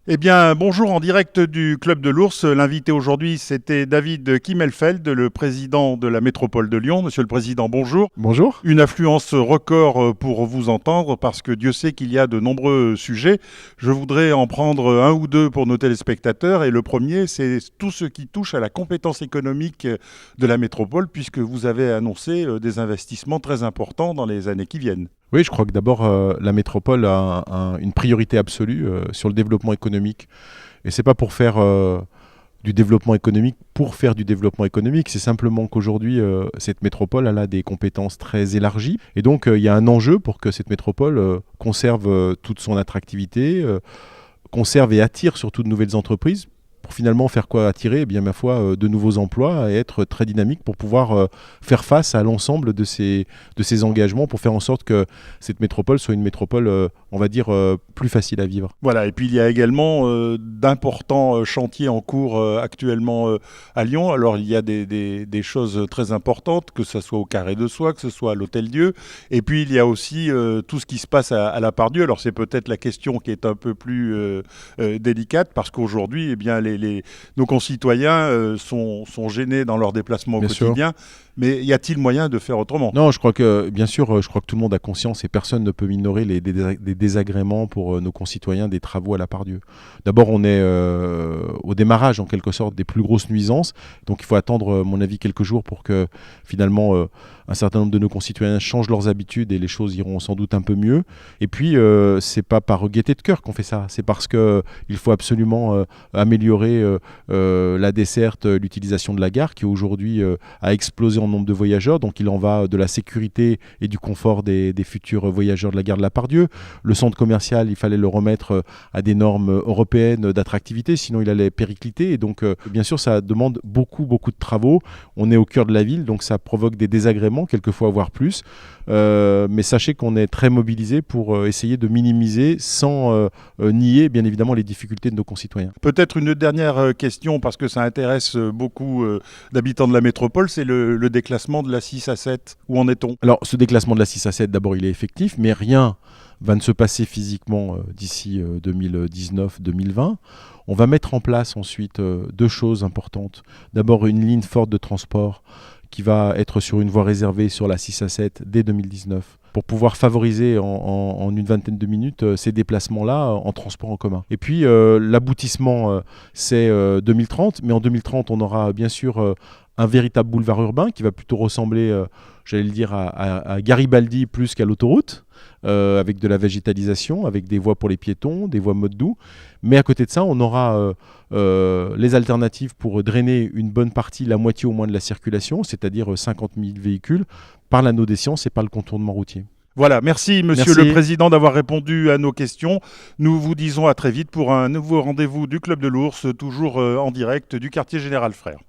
Eh bien, bonjour en direct du Club de l'Ours. L'invité aujourd'hui, c'était David Kimmelfeld, le président de la métropole de Lyon. Monsieur le Président, bonjour. Bonjour. Une affluence record pour vous entendre parce que Dieu sait qu'il y a de nombreux sujets. Je voudrais en prendre un ou deux pour nos téléspectateurs. Et le premier, c'est tout ce qui touche à la compétence économique de la métropole puisque vous avez annoncé des investissements très importants dans les années qui viennent. Oui, je crois que d'abord, la métropole a une priorité absolue sur le développement économique. Et c'est pas pour faire du développement économique pour faire du développement économique. C'est simplement qu'aujourd'hui, cette métropole elle a des compétences très élargies. Et donc, il y a un enjeu pour que cette métropole conserve toute son attractivité, conserve et attire surtout de nouvelles entreprises. Pour finalement faire quoi? Attirer, eh bien, ma foi, de nouveaux emplois et être très dynamique pour pouvoir faire face à l'ensemble de ces engagements, pour faire en sorte que cette métropole soit une métropole, on va dire, plus facile à vivre. Voilà, et puis il y a également d'importants chantiers en cours actuellement à Lyon. Alors il y a des choses très importantes, que ce soit au Carré de Soie, que ce soit à l'Hôtel-Dieu. Et puis il y a aussi tout ce qui se passe à la Part-Dieu. Alors c'est peut-être la question qui est un peu plus délicate, parce qu'aujourd'hui, eh bien, nos concitoyens sont gênés dans leurs déplacements au Bien sûr. quotidien. Mais y a-t-il moyen de faire autrement? Non, je crois que, bien sûr, je crois que tout le monde a conscience et personne ne peut minorer des désagréments pour nos concitoyens des travaux à la Part-Dieu. D'abord, on est au démarrage, en quelque sorte, des plus grosses nuisances. Donc, il faut attendre, à mon avis, quelques jours pour que, finalement, un certain nombre de nos concitoyens changent leurs habitudes et les choses iront sans doute un peu mieux. Et puis, c'est pas par gaieté de cœur qu'on fait ça. C'est parce qu'il faut absolument améliorer la desserte, l'utilisation de la gare, qui aujourd'hui a explosé en nombre de voyageurs. Donc, il en va de la sécurité et du confort des futurs voyageurs de la gare de la Part-Dieu. Le centre commercial, il fallait le remettre à des normes européennes d'attractivité, sinon il allait péricliter. Et donc, bien sûr, ça demande beaucoup de travaux. On est au cœur de la ville, donc ça provoque des désagréments, quelquefois voire plus. Mais sachez qu'on est très mobilisés pour essayer de minimiser sans nier, bien évidemment, les difficultés de nos concitoyens. Peut-être une dernière question, parce que ça intéresse beaucoup d'habitants de la métropole, c'est le déclassement de la 6 à 7. Où en est-on? Alors, ce déclassement de la 6 à 7, d'abord, il est effectif, mais rien va ne se passer physiquement d'ici 2019-2020. On va mettre en place ensuite deux choses importantes. D'abord, une ligne forte de transport qui va être sur une voie réservée sur la 6 à 7 dès 2019 pour pouvoir favoriser en une vingtaine de minutes ces déplacements-là en transport en commun. Et puis l'aboutissement, c'est 2030, mais en 2030, on aura bien sûr un véritable boulevard urbain qui va plutôt ressembler, j'allais le dire, à Garibaldi plus qu'à l'autoroute, avec de la végétalisation, avec des voies pour les piétons, des voies mode doux. Mais à côté de ça, on aura les alternatives pour drainer une bonne partie, la moitié au moins de la circulation, c'est-à-dire 50 000 véhicules, par l'anneau des Sciences et par le contournement routier. Voilà, merci Monsieur Merci. le Président d'avoir répondu à nos questions. Nous vous disons à très vite pour un nouveau rendez-vous du Club de l'Ours, toujours en direct du quartier Général Frères.